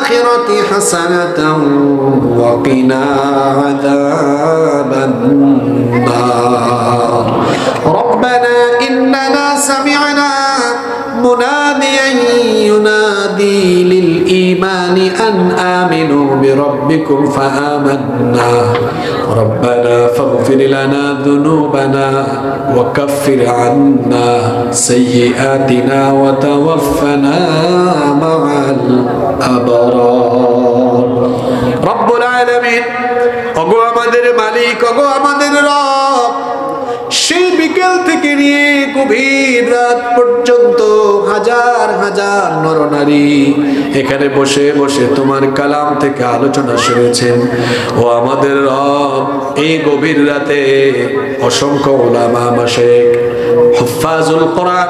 আখিরাতি হাসানাতাও ওয়া কিনা আযাবান নার রব্বানা ইন্নানা সামি'না মুনাদিয়ান ইউনাদি লিল ঈমানি আন আমিনু বিরাব্বিকুম ফাআমান্না রব্বানা ফাগফির লানা যুনুবানা ওয়া কাফির আন্না সাইয়্যাতিনা ওয়া তাওয়াফফানা মা'আল আবরার রব্বুল আলামিন ওগো আমাদের মালিক ওগো আমাদের রব সেই বিকেল থেকে নিয়ে গভীর রাত পর্যন্ত হাজার হাজার নরনারী এখানে বসে বসে তোমার কালাম থেকে আলোচনা শুনেছেন ও আমাদের রব এই গভীর রাতে অসংখ্য উলামা মাশায়েখ হুফাজুল কোরআন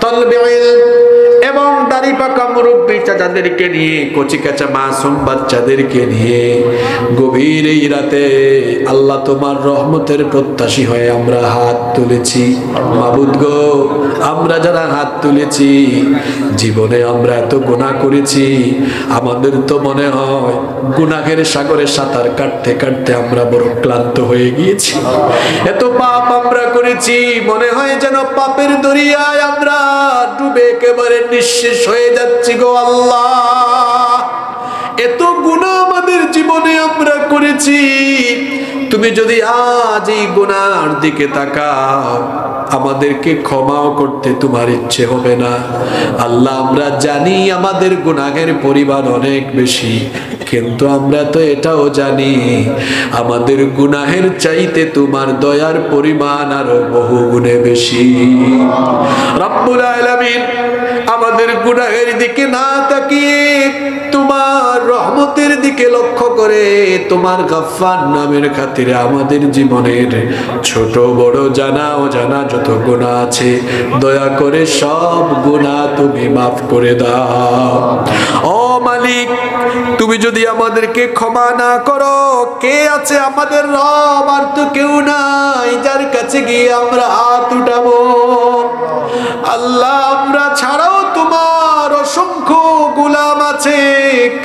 তালবে ইলম এবং দাড়ি পাকা মুরব্বি চাচাদেরকে নিয়ে কচি কাঁচা মাসুম বাচ্চাদেরকে নিয়ে গভীর এই রাতে আল্লাহ তোমার রহমতের প্রত্যাশী হয়ে আমরা হাত তুলেছি মাবুদ গো আমরা যারা হাত তুলেছি জীবনে আমরা এত গুনাহ করেছি আমাদের তো মনে হয় গুনাহের সাগরে সাঁতার কাটতে কাটতে আমরা বড় ক্লান্ত হয়ে গিয়েছি এত পাপ আমরা করেছি মনে হয় যেন পাপের দরিয়ায় আমরা ডুবে একেবারে নিঃশেষ হয়ে যাচ্ছি গো আল্লাহ এত গুনাহ আমাদের জীবনে আমরা করেছি তুমি যদি আজ এই গুনাহর দিকে তাকাও আমাদেরকে ক্ষমাও করতে তোমার ইচ্ছে হবে না আল্লাহ আমরা জানি আমাদের গুনাহের পরিমাণ অনেক বেশি কিন্তু আমরা তো এটাও জানি আমাদের গুনাহের চাইতে তোমার দয়ার পরিমাণ আরো বহু গুণে বেশি রব্বুল আলামিন আমাদের গুনাহের দিকে না তাকিয়ে তোমার রহমতের দিকে লক্ষ্য করে তোমার গফফার নামের খাতিরে আমাদের জীবনের ছোট বড় জানা অজানা যত গুনাহ আছে দয়া করে সব গুনাহ তুমি মাফ করে দাও ও মালিক তুমি যদি আমাদেরকে ক্ষমা না করো কে আছে আমাদের রব আর তো কেউ নাই যার কাছে গিয়ে আমরা হাত উঠাবো আল্লাহ আমরা ছাড়াও তোমার অসংখ্য গোলাম আছে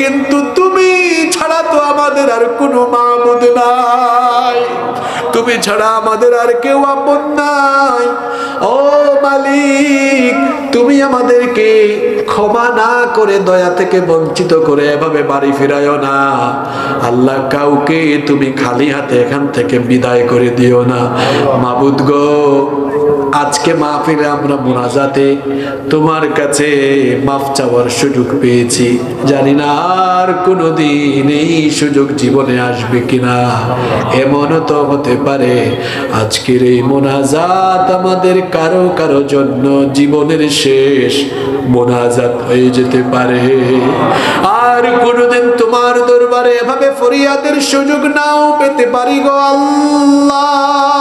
কিন্তু তুমি ছাড়া তো আমাদের আর কোনো মাবুদ নাই তুমি ছাড়া আমাদের আর কেউ আপন নাই ও মালিক তুমি আমাদেরকে ক্ষমা না করে দয়া থেকে বঞ্চিত করে এভাবে বাড়ি ফিরায়ও না আল্লাহ কাউকে তুমি খালি হাতে এখান থেকে বিদায় করে দিও না মাবুদ গো আজকে মাহফিলে আমরা মুনাজাতে তোমার কাছে মাফ চাওয়ার সুযোগ পেয়েছি জানি না আর কোনোদিন এই সুযোগ জীবনে আসবে কিনা এমনও তো হতে পারে আজকের এই মুনাজাত আমাদের কারো কারো জন্য জীবনের শেষ মুনাজাত হয়ে যেতে পারে আর কোনোদিন তোমার দরবারে এভাবে ফরিয়াদের সুযোগ নাও পেতে পারি গো আল্লাহ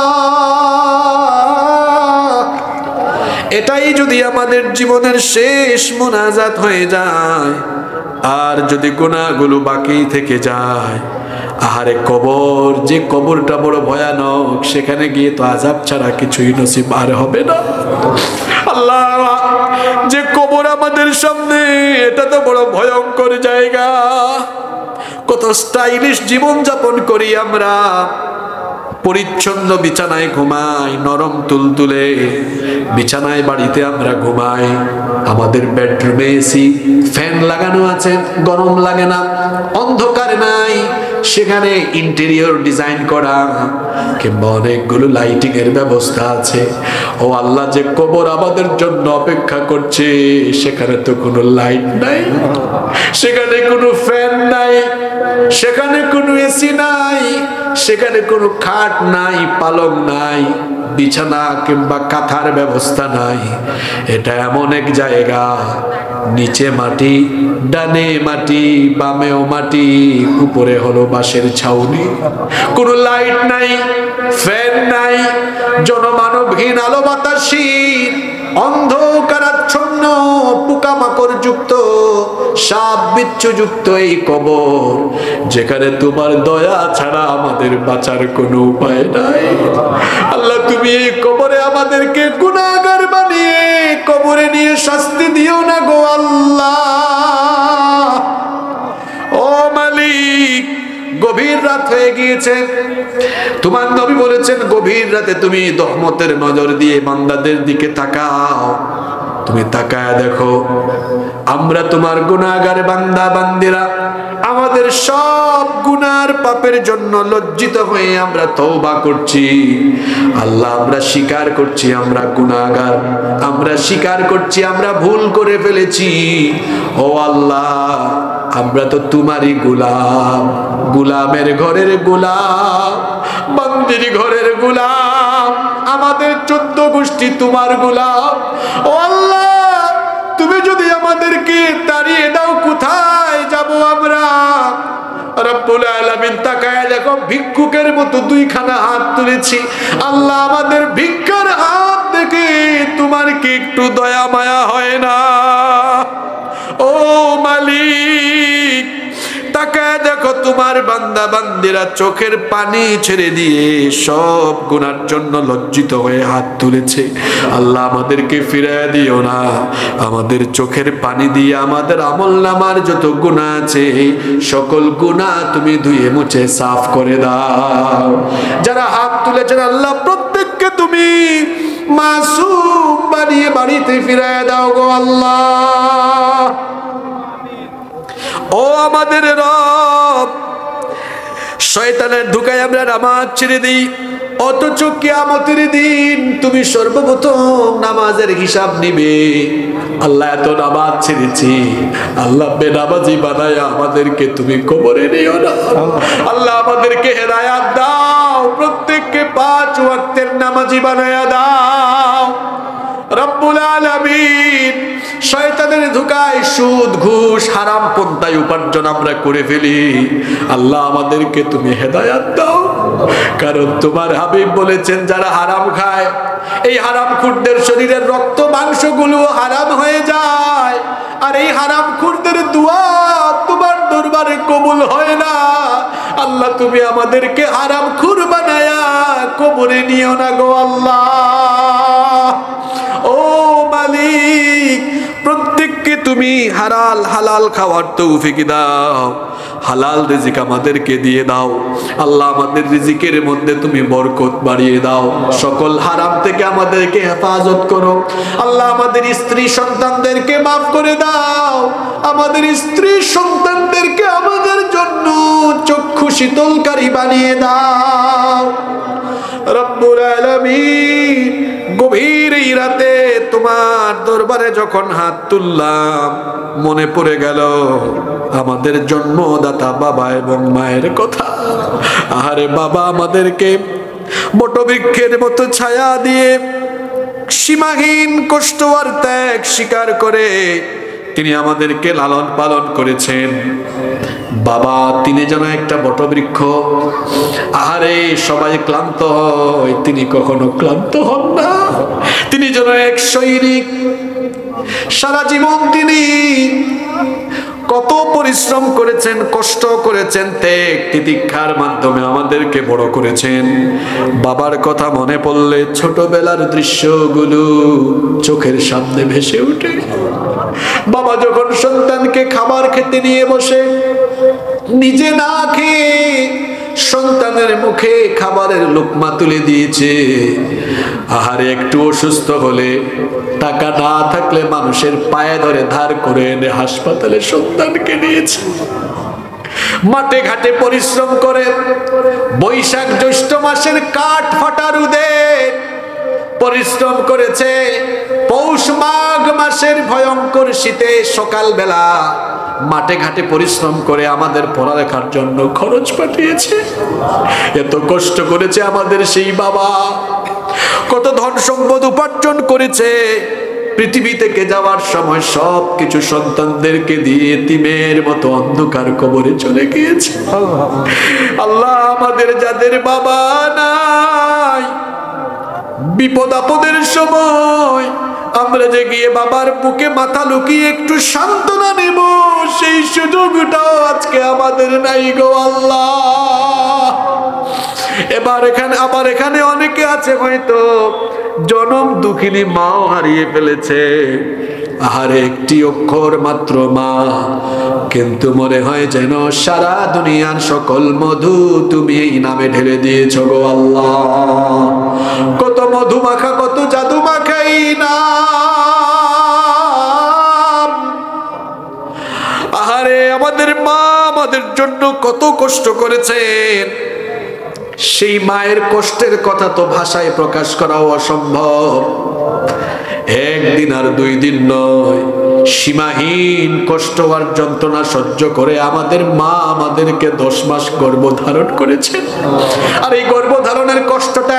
এটাই যদি আমাদের জীবনের শেষ মুনাজাত হয়ে যায় আর যদি গুনাহগুলো বাকি থেকে যায় আহারে কবর যে কবরটা বড় ভয়ানক সেখানে গিয়ে তো আযাব ছাড়া কিছুই নসিব আর হবে না আল্লাহ যে কবর আমাদের সামনে এটা তো বড় ভয়ঙ্কর জায়গা কত স্টাইলিশ জীবন যাপন করি আমরা পরিচ্ছন্ন বিছানায় ঘুমাই নরম তুলতুলে বিছানায় বাড়িতে আমরা ঘুমাই আমাদের বেডরুমে এসি ফ্যান লাগানো আছে গরম লাগে না অন্ধকার নাই সেখানে ইন্টেরিয়র ডিজাইন করা কিংবা অনেকগুলো লাইটিং এর ব্যবস্থা আছে ও আল্লাহ যে কবর আমাদের জন্য অপেক্ষা করছে সেখানে তো কোনো লাইট নাই সেখানে কোনো ফ্যান নাই সেখানে কোনো এসি নাই সেখানে কোনো খাট নাই পালং নাই বিছানা কিংবা কাঁথার ব্যবস্থা নাই এটা এমন এক জায়গা নিচে মাটি ডানে মাটি বামেও মাটি উপরে হলো বাঁশের ছাউনি কোনো লাইট নাই ফ্যান নাই জনমানবহীন আলো বাতাসহীন অন্ধকারাচ্ছন্ন পোকামাকড় যুক্ত সাপ বিচ্ছু যুক্ত এই কবর যেখানে তোমার দয়া ছাড়া আমাদের বাঁচার কোনো উপায় নাই আল্লাহ তুমি এই কবরে আমাদেরকে গুনাহগার বানিয়ে কবরে নিয়ে শাস্তি দিও না গো আল্লাহ গভীর রাত হয়ে গিয়েছে, তোমার নবী বলেছেন গভীর রাতে তুমি রহমতের নজর দিয়ে বান্দাদের দিকে তাকাও। তুমি তাকায় দেখো আমরা তোমার গুনাহগার বান্দা বান্দিরা আমাদের সব গুনার পাপের জন্য লজ্জিত হয়ে আমরা তওবা করছি। আল্লাহ আমরা স্বীকার করছি আমরা গুনাহগার, আমরা স্বীকার করছি আমরা ভুল করে ফেলেছি। ও আল্লাহ আমরা তো তোমারই গোলাম, গোলামের ঘরের গোলাম, বান্দির ঘরের গোলাম, আমাদের 14 গোষ্ঠী তোমার গোলাম। ও আল্লাহ তুমি যদি আমাদেরকে তাড়িয়ে দাও কোথায় যাব আমরা? রব্বুল আলামিন তাকায় দেখো ভিক্ষুকের মতো দুইখানা হাত তুলেছি। আল্লাহ আমাদের ভিক্ষার হাত দেখে তোমার কি একটু দয়া মায়া হয় না? ও মালিক তাকায় দেখো তোমার বান্দা বান্দিরা চোখের পানি ছেড়ে দিয়ে সব গুনার জন্য লজ্জিত হয়ে হাত তুলেছে। আল্লাহ আমাদেরকে ফিরিয়ে দিও না, আমাদের চোখের পানি দিয়ে আমাদের আমলনামার যত গুনাহ আছে সকল গুনাহ তুমি ধুয়ে মুছে সাফ করে দাও। যারা হাত তুলেছেন আল্লাহ প্রত্যেককে তুমি মাসুম বানিয়ে বাড়িতে ফিরিয়ে দাও গো আল্লাহ। ও আমাদের রব, শয়তানের ধোঁকায় আমরা নামাজ ছেড়ে দিই, অথচ কিয়ামতের দিন তুমি সর্বপ্রথম নামাজের হিসাব নিবে। আল্লাহ এত নামাজ ছেড়েছি, আল্লাহ বেনামাজি বানায় আমাদেরকে তুমি কবরে নিও না। আল্লাহ আমাদেরকে হেদায়াত দাও, প্রত্যেককে 5 ওয়াক্তের নামাজি বানায়া দাও। রব্বুল আলামিন শয়তানের ধোঁকায় সুদ ঘুষ হারাম পন্থায় উপার্জন আমরা করে ফেলি, আল্লাহ আমাদেরকে তুমি হেদায়াত দাও। কারণ তোমার হাবিব বলেছেন যারা হারাম খায় এই হারামখোরদের শরীরের রক্ত মাংসগুলো হারাম হয়ে যায়, আর এই হারামখোরদের দোয়া তোমার দরবারে কবুল হয় না। আল্লাহ তুমি আমাদেরকে হারামখোর বানায়া কবরে নিও না গো আল্লাহ। ও মালিক প্রত্যেককে তুমি হালাল খাওয়ার তৌফিক দাও, হালাল রিজিক আমাদেরকে দিয়ে দাও। আল্লাহ আমাদের রিজিকের মধ্যে তুমি বরকত বাড়িয়ে দাও, সকল হারাম থেকে আমাদেরকে হেফাজত করো। আল্লাহ আমাদের স্ত্রী সন্তানদেরকে মাফ করে দাও, আমাদের স্ত্রী সন্তানদেরকে আমাদের জন্য চক্ষু শীতলকারী বানিয়ে দাও। রব্বুল আলামিন গভীর এই রাতে তোমার দরবারে যখন হাত তুললাম মনে পড়ে গেল আমাদের জন্মদাতা বাবা এবং মায়ের কথা। আরে বাবা আমাদেরকে বটবৃক্ষের মতো ছায়া দিয়ে সীমাহীন কষ্ট আর ত্যাগ স্বীকার করে তিনি আমাদেরকে লালন পালন করেছেন। বাবা তিনি যেন একটা বটবৃক্ষ, আহারে সবাই ক্লান্ত হয় তিনি কখনো ক্লান্ত হন না। তিনি যেন এক সৈনিক, সারা জীবন তিনি কত পরিশ্রম করেছেন, কষ্ট করেছেন, ত্যাগ তিতিক্ষার মাধ্যমে আমাদেরকে বড় করেছেন। বাবার কথা মনে পড়লে ছোটবেলার দৃশ্যগুলো চোখের সামনে ভেসে ওঠে। বাবা যখন সন্তানকে খাবার খেতে নিয়ে বসে নিজে না খেয়ে সন্তানের মুখে খাবারের লোকমা তুলে দিয়েছে। আহারে একটু অসুস্থ হলে টাকা না থাকলে মানুষের পায়ে ধরে ধার করে এনে হাসপাতালে সন্তানকে নিয়েছে। মাঠে ঘাটে পরিশ্রম করে বৈশাখ জ্যৈষ্ঠ মাসের কাঠ ফাটা রোদে পরিশ্রম করেছে, পৌষ মাঘ মাসের ভয়ঙ্কর শীতে সকালবেলা মাঠে ঘাটে পরিশ্রম করে আমাদের পড়ালেখার জন্য খরচ পাঠিয়েছে। এত কষ্ট করেছে আমাদের সেই বাবা, কত ধন সম্পদ উপার্জন করেছে। পৃথিবী থেকে যাওয়ার সময় সব কিছু সন্তানদেরকে দিয়ে এতিমের মতো অন্ধকার কবরে চলে গিয়েছে। আল্লাহ আমাদের যাদের বাবা নাই, বিপদ আপদের সময় আমরা যে গিয়ে বাবার বুকে মাথা লুকিয়ে একটু সান্ত্বনা নেব, সেই সুযোগটাও আজকে আমাদের নাই গো আল্লাহ। আবার এখানে অনেকে আছে হয়তো জনম দুঃখিনী মাও হারিয়ে ফেলেছে, আহারে একটি অক্ষর মাত্র মা, কিন্তু মনে হয় যেন সারা দুনিয়ার সকল মধু তুমি এই নামে ঢেলে দিয়েছো গো আল্লাহ। কত মধু মাখা, কত জাদু মাখা এই নাম। আহারে আমাদের মা আমাদের জন্য কত কষ্ট করেছেন, সেই মায়ের কষ্টের কথা তো ভাষায় প্রকাশ করাও অসম্ভব। একদিন আর 2 দিন নয়, সীমাহীন কষ্ট আর যন্ত্রণা সহ্য করে আমাদের মা আমাদেরকে 10 মাস গর্ভধারণ করেছেন। আর এই গর্ভধারণের কষ্টটা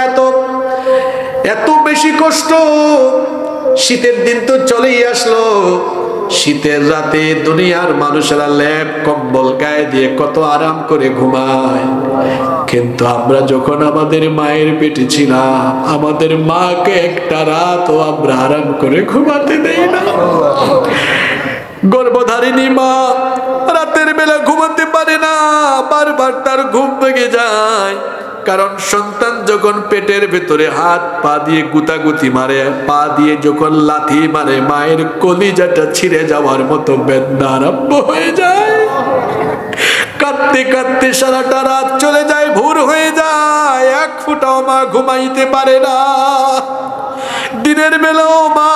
এত বেশি কষ্ট। শীতের দিন তো চলেই আসলো, শীতের রাতে দুনিয়ার মানুষেরা লেপ কম্বল গায়ে দিয়ে কত আরাম করে ঘুমায়, কিন্তু আমরা যখন আমাদের মায়ের পেটে ছিলাম, আমাদের মাকে একটা রাতও আমরা আরাম করে ঘুমাতে দেই না। গর্ভধারিণী মা রাতের বেলা ঘুমাতে পারে না, বারবার তার ঘুম ভেঙে যায়। কারণ সন্তান যখন পেটের ভেতরে হাত পা দিয়ে গুতাগুতি মারে, পা দিয়ে যখন লাথি মারে, মায়ের কলিজাটা ছিঁড়ে যাওয়ার মতো বেদনা আরম্ভ হয়ে যায়। কাঁদতে কাঁদতে সারাটা রাত চলে যায়, ভোর হয়ে যায়, 1 ফোঁটাও মা ঘুমাইতে পারে না। দিনের বেলাও মা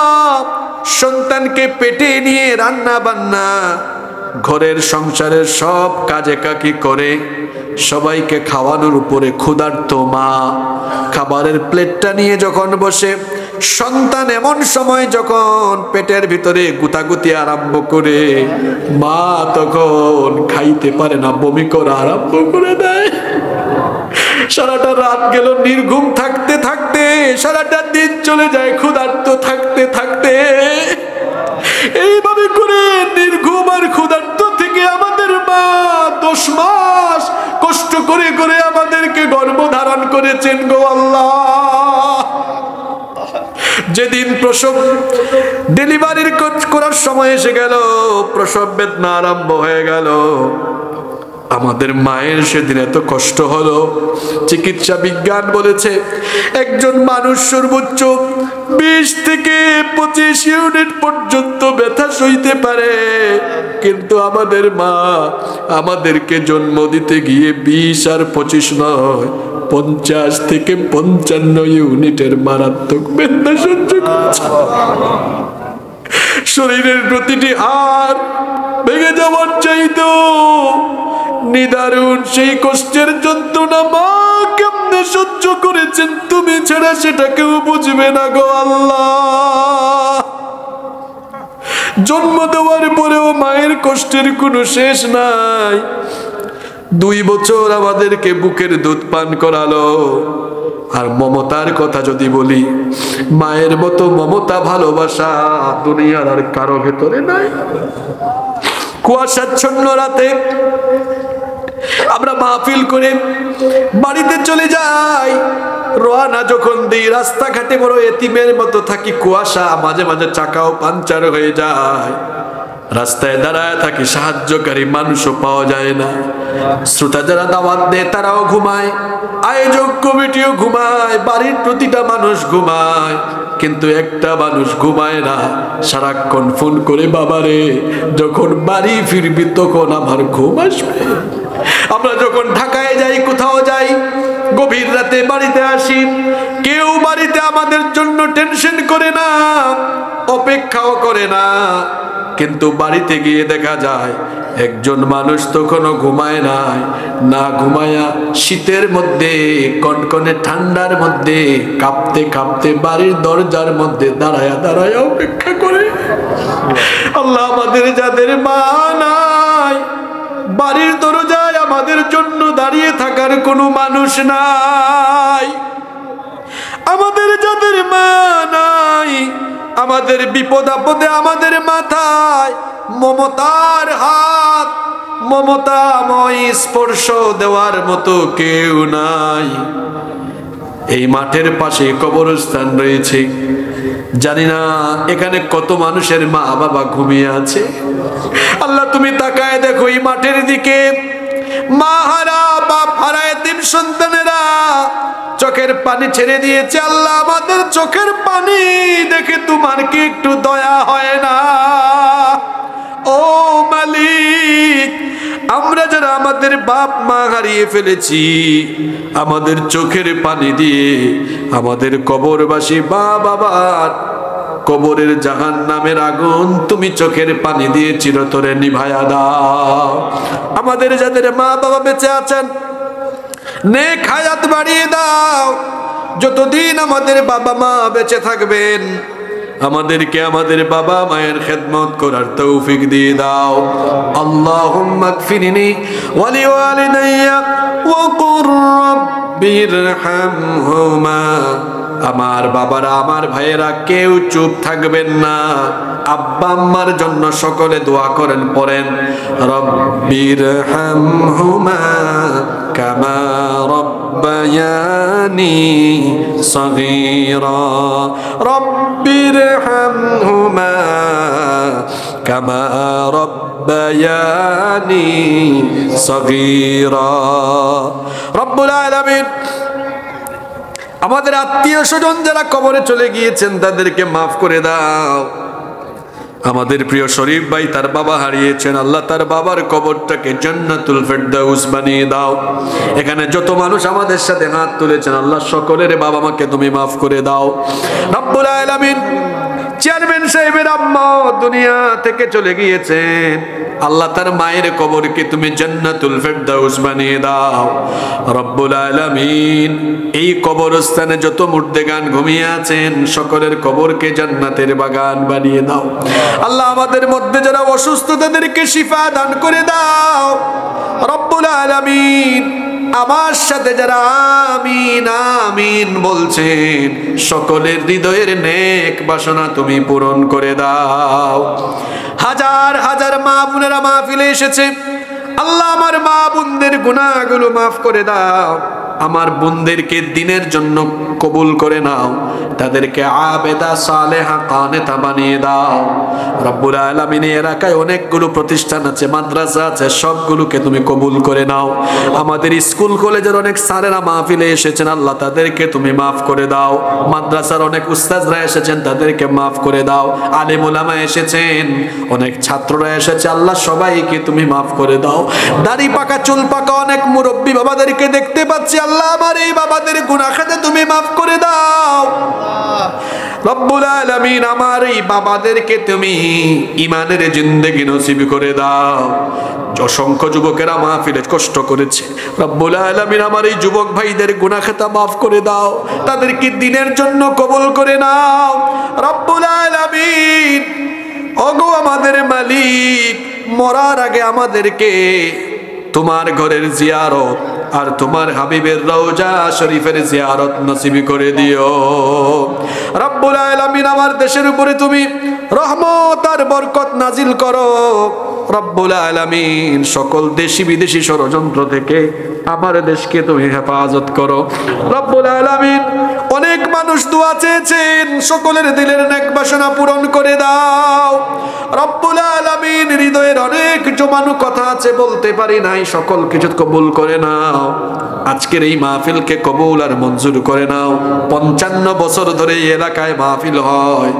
সন্তানকে পেটে নিয়ে রান্না বান্না, ঘরের সংসারের সব কাজে কাকি করে সবাইকে খাওয়ানোর উপরে ক্ষুধার্ত মা খাবারের প্লেটটা নিয়ে যখন বসে, সন্তান এমন সময় যখন পেটের ভিতরে গুতাগুতি আরম্ভ করে, মা তখন খাইতে পারে না, বমি করা আরম্ভ করে দেয়। সারাটা রাত গেল নির্ঘুম থাকতে থাকতে, সারাটা দিন চলে যায় ক্ষুধার্ত থাকতে থাকতে। এইভাবে করে নির্ঘুম আর ক্ষুধার্ত থেকে আমাদের মা 10 মাস কষ্ট করে করে আমাদেরকে গর্ভধারণ করেছেন গো আল্লাহ। যেদিন প্রসব ডেলিভারির করার সময় এসে গেল, প্রসব বেদনা আরম্ভ হয়ে গেল, আমাদের মায়ের সেদিন এত কষ্ট হলো। চিকিৎসা বিজ্ঞান বলেছে একজন মানুষ সর্বোচ্চ 20 থেকে 25 ইউনিট পর্যন্ত ব্যথা সইতে পারে, কিন্তু আমাদের মা আমাদেরকে জন্ম দিতে গিয়ে 20 আর 25 নয়, 50 থেকে 55 ইউনিটের মারাত্মক ব্যথা সহ্য করছে। শরীরের প্রতিটি হাড় ভেঙে যাওয়ার চাইতেও নিদারুণ সেই কষ্টের যন্ত্রণা মা কেমনে সহ্য করেছেন, তুমি ছাড়া সেটা কেউ বুঝবে না গো আল্লাহ। জন্ম দেওয়ার পরেও মায়ের কষ্টের কোনো শেষ নাই। 2 বছর আমাদেরকে বুকের দুধ পান করালো। আর মমতার কথা যদি বলি, মায়ের মতো মমতা ভালোবাসা দুনিয়ার আর কারো ভেতরে নাই। কুয়াশাচ্ছন্ন রাতে আমরা মাহফিল করে বাড়িতে চলে যাই, রওনা যখন দিই রাস্তাঘাটে বড় এতিমের মতো থাকি, কুয়াশা, মাঝে মাঝে চাকাও পাঞ্চার হয়ে যায়, রাস্তায় দাঁড়ায় থাকি, সাহায্যকারী মানুষও পাওয়া যায় না। শ্রোতা যারা দাওয়াত দেয় তারাও ঘুমায়, আয়োজক কমিটিও ঘুমায়, বাড়ির প্রতিটা মানুষ ঘুমায়, কিন্তু একটা মানুষ ঘুমায় না, সারাক্ষণ ফোন করে বাবারে যখন বাড়ি ফিরবি তখন আমার ঘুম আসবে। আমরা যখন ঢাকায় যাই, কোথাও যাই, গভীর রাতে বাড়িতে আসি, কেউ বাড়িতে আমাদের জন্য টেনশন করে না, অপেক্ষাও করে না, কিন্তু বাড়িতে গিয়ে দেখা যায় একজন মানুষ তখনও ঘুমায় নাই, না ঘুমায়া শীতের মধ্যে, কনকনে ঠান্ডার মধ্যে কাঁপতে কাঁপতে বাড়ির দরজার মধ্যে দাঁড়ায়া দাঁড়ায়া অপেক্ষা করে। আল্লাহ, আমাদের যাদের মা নাই, বাড়ির দরজায় আমাদের জন্য দাঁড়িয়ে থাকার কোনো মানুষ নাই, আমাদের যাদের মা নাই, আমাদের বিপদ আপদে আমাদের মাথায় মমতার হাত, মমতাময় স্পর্শ দেওয়ার মতো কেউ নাই। এই মাঠের পাশে কবরস্থান রয়েছে, জানি না এখানে কত মানুষের মা বাবা ঘুমিয়ে আছে। আল্লাহ, তুমি তাকায় দেখো এই মাঠের দিকে, মা হারা বাপ হারা এতিম সন্তানেরা চোখের পানি ছেড়ে দিয়েছে। আল্লাহ আমাদের চোখের পানি দেখে তোমার কি একটু দয়া হয় না? ও মালিক, আমরা যারা আমাদের বাপ মা হারিয়ে ফেলেছি, আমাদের চোখের পানি দিয়ে আমাদের কবরবাসী বাবার কবরের জাহান্নামের আগুন তুমি চোখের পানি দিয়ে চিরতরে নিভায়া দাও। আমাদের যাদের মা বাবা বেঁচে আছেন, নেক হায়াত বাড়িয়ে দাও। যতদিন আমাদের বাবা মা বেঁচে থাকবেন, আমাদেরকে আমাদের বাবা মায়ের খেদমত করার তৌফিক দিয়ে দাও। আল্লাহুম্মা গফিরনি ওয়া লিওয়ালিদাইয়া ওয়া কুর রাব্বিরহামহুমা। আমার বাবারা, আমার ভাইয়েরা কেউ চুপ থাকবেন না। আব্বা আম্মার জন্য সকলে দোয়া করেন, পড়েন রব্বিরহামহুমা কামা রব্বায়ানি সগীরা। রব্বিরহামহুমা কামা রব্বায়ানি সগীরা। রব্বুল আলামিন আমাদের আত্মীয় স্বজন যারা কবরে চলে গিয়েছেন তাদেরকে মাফ করে দাও। আমাদের প্রিয় শরীফ ভাই তার বাবা হারিয়েছেন, আল্লাহ তার বাবার কবরটাকে জান্নাতুল ফেরদাউস বানিয়ে দাও। এখানে যত মানুষ আমাদের সাথে হাত তুলেছেন, আল্লাহ সকলের বাবা মাকে তুমি মাফ করে দাও। রব্বুল আলামিন চেয়ারম্যান সাহেবের আম্মা দুনিয়া থেকে চলে গিয়েছেন, আল্লাহ তার মায়ের কবরকে তুমি জান্নাতুল ফেরদাউস বানিয়ে দাও। রব্বুল আলামিন এই কবরস্থানে যত মুর্দেগান ঘুমিয়ে আছেন সকলের কবরকে জান্নাতের বাগান বানিয়ে দাও। আল্লাহ আমাদের মধ্যে যারা অসুস্থ তাদেরকে শিফা দান করে দাও। রব্বুল আলামিন আমার সাথে যারা আমিন আমিন বলছেন সকলের হৃদয়ের নেক বাসনা তুমি পূরণ করে দাও। হাজার হাজার মা বোনেরা মাহফিলে এসেছে, আল্লাহ আমার মা বোনদের গুনাহগুলো মাফ করে দাও। আমার বোনদেরকে দিনের জন্য কবুল করে নাও, তাদেরকে আবেদা সালেহা কানেতা বানিয়ে দাও। রব্বুল আলামিন এলাকায় অনেকগুলো প্রতিষ্ঠান আছে, মাদ্রাসা আছে, সবগুলোকে তুমি কবুল করে নাও। আমাদের স্কুল কলেজের অনেক স্যারেরা মাহফিলে এসেছেন, আল্লাহ তাদেরকে তুমি মাফ করে দাও। মাদ্রাসার অনেক উস্তাদরা এসেছেন, তাদেরকে মাফ করে দাও। আলেম ওলামা এসেছেন, অনেক ছাত্ররা এসেছে, আল্লাহ সবাইকে তুমি মাফ করে দাও। দাড়ি পাকা চুল পাকা অনেক মুরব্বী বাবাদেরকে দেখতে পাচ্ছি, আল্লাহ আমার এই বাবাদের গুনাহ খাতা তুমি মাফ করে দাও। রব্বুল আলামিন আমার এই বাবাদেরকে তুমি ঈমানের জিন্দেগি নসিব করে দাও। অসংখ্য যুবকেরা মাহফিলে কষ্ট করেছে, রব্বুল আলামিন আমার এই যুবক ভাইদের গুনাহ খাতা মাফ করে দাও, তাদেরকে দিনের জন্য কবুল করে নাও। রব্বুল আলামিন ওগো আমাদের মালিক, মরার আগে আমাদেরকে তোমার ঘরের জিয়ারত আর তোমার হাবিবের রওজা শরীফের জিয়ারত নসিব করে দিও। রব্বুল আলামিন আমার দেশের উপরে তুমি রহমত আর বরকত নাজিল করো। রব্বুল আলামিন সকল দেশি বিদেশি ষড়যন্ত্র থেকে আমার দেশকে তুমি হেফাজত করো। রব্বুল আলামিন অনেক মানুষ দোয়া চেয়েছেন, সকলের দিলের নেক বাসনা পূরণ করে দাও। রব্বুল আলামিন হৃদয়ের অনেক জমানো কথা আছে বলতে পারি নাই, সকল কিছু কবুল করে নাও। আজকের এই মাহফিলকে কবুল আর মঞ্জুর করে নাও। 55 বছর ধরে এই এলাকায় মাহফিল হয়,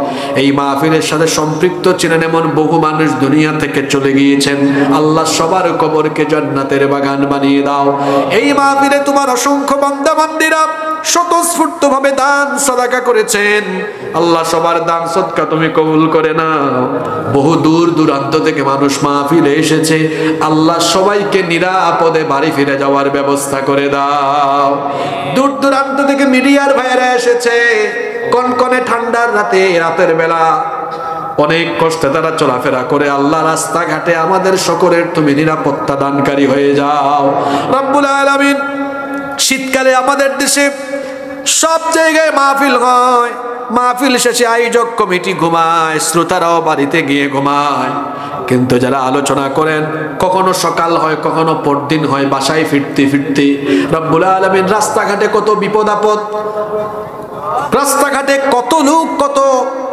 এই মাহফিলের সাথে সম্পৃক্ত ছিলেন এমন বহু মানুষ দুনিয়া থেকে চলে গিয়েছেন, আল্লাহ সবার কবরকে জান্নাতের বাগান বানিয়ে দাও। এই মাহফিলে তোমার অসংখ্য বান্দা বান্দীরা স্বতঃস্ফূর্ত ভাবে দান সাদাকা করেছেন, আল্লাহ সবার দান সদকা তুমি কবুল করে নাও। বহু দূর দূরান্ত থেকে মানুষ মাহফিলে এসেছে, আল্লাহ সবাইকে নিরাপদে বাড়ি ফিরে যাওয়ার ব্যবস্থা করে দাও। দূর দূরান্ত থেকে মিডিয়ার ভাইয়েরা এসেছে, কনকনে ঠান্ডার রাতে, রাতের বেলা অনেক কষ্টে তারা চলাফেরা করে, আল্লাহ রাস্তাঘাটে আমাদের সকলের তুমি নিরাপত্তা দানকারী হয়ে যাও। রব্বুল আলামিন শীতকালে আমাদের দেশে সব জায়গায় মাহফিল হয়, মাহফিল শেষে আয়োজক কমিটি ঘুমায়, শ্রোতারাও বাড়িতে গিয়ে ঘুমায়, কিন্তু যারা আলোচনা করেন কখনো সকাল হয় কখনো পরদিন হয়, বাসায় ফিরতে ফিরতে রব্বুল আলামিন রাস্তাঘাটে কত বিপদ আপদ। রাস্তাঘাটে কত লোক কত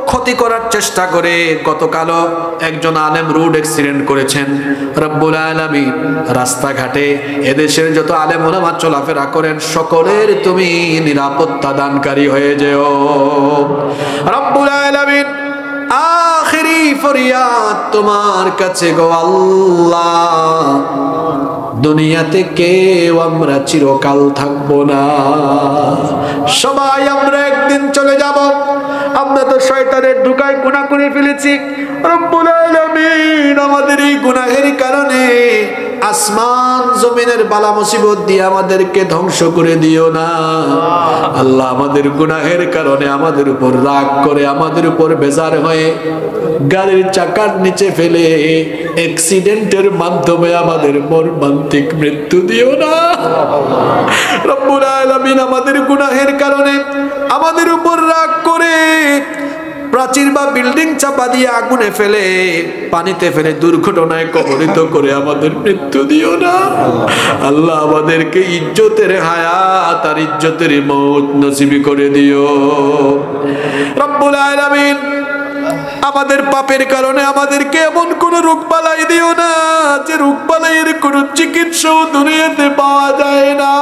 ক্ষতি করার চেষ্টা করে। গতকালও একজন আলেম রোড অ্যাক্সিডেন্ট করেছেন। রব্বুল আলামিন রাস্তাঘাটে এদেশের যত আলেম ওলামা চলাফেরা করেন সকলের তুমি নিরাপত্তা দানকারী হয়ে যেও রব্বুল আলামিন। আখিরি ফরিয়াদ তোমার কাছে গো আল্লাহ, দুনিয়াতে কেউ আমরা চিরকাল থাকবো না, সবাই আমরা একদিন চলে যাব। আমরা তো শয়তানের ধোঁকায় গুনাহ করে ফেলেছি। রব্বুল আলামিন আমাদের এই গুনাহের কারণে আসমান জমিনের বালা মুসিবত দিয়ে আমাদেরকে ধ্বংস করে দিও না আল্লাহ। আমাদের গুনাহের কারণে আমাদের উপর রাগ করে, আমাদের উপর বেজার হয়ে গাড়ির চাকার নিচে ফেলে অ্যাক্সিডেন্টের মাধ্যমে আমাদের মর্মান্তিক মৃত্যু দিও না রব্বুল আলামিন। আমাদের গুনাহের কারণে আমাদের উপর রাগ করে প্রাচীর বা বিল্ডিং চাপা দিয়ে আগুনে ফেলে, পানিতে ফেলে, দুর্ঘটনায় কবলিত করে আমাদের মৃত্যু দিও না আল্লাহ। আমাদেরকে ইজ্জতের হায়াত আর ইজ্জতের মওত নসিব করে দিও রব্বুল আলামিন। আমাদের পাপের কারণে আমাদেরকে এমন কোন রোগ বালাই দিও না যে রোগ বালাইয়ের কোন চিকিৎসাও দুনিয়াতে পাওয়া যায় না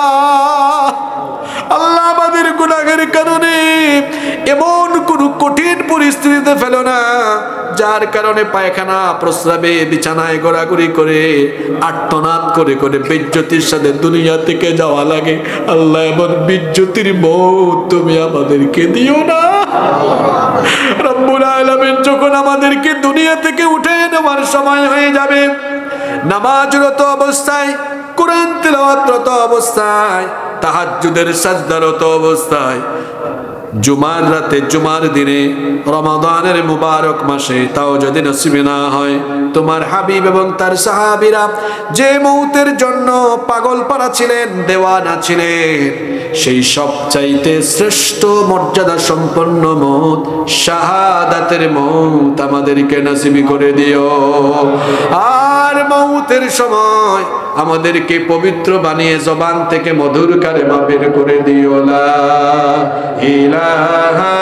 আল্লাহ। আমাদের গুনাহের কারণে এমন কোন কঠিন পরিস্থিতিতে ফেলো না যার কারণে পায়খানা প্রস্রাবে বিছানায় ঘোরাঘুরি করে আর্তনাদ করে করে বেজ্জতির সাথে দুনিয়া থেকে যাওয়া লাগে আল্লাহ। এমন বেজ্জতির মওত তুমি আমাদেরকে দিও না রব্বুল আলামিন। যখন আমাদেরকে দুনিয়া থেকে উঠে নেওয়ার সময় হয়ে যাবে, নামাজরত অবস্থায়, কোরআন তিলাওয়াতরত অবস্থায়, তাহাজ্জুদের সাজদারত অবস্থায়, জুমার রাতে, জুমার দিনে, রমাদানের মুবারক মাসে, তাও যদি নসিবে না হয়, তোমার হাবিব এবং তার সাহাবীরা যে মৌতের জন্য পাগল পারা ছিলেন, দেওয়ানা ছিলেন, সেই সবচাইতে শ্রেষ্ঠ মর্যাদা সম্পন্ন মৌত শাহাদাতের মৌত আমাদেরকে নসিব করে দিও। আর মৌতের সময় আমাদেরকে পবিত্র বানিয়ে জবান থেকে মধুর কালেমা বের করে দিও, লা ইলাহা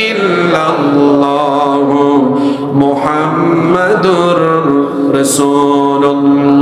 ইল্লাল্লাহু মুহাম্মাদুর রাসূলুল্লাহ।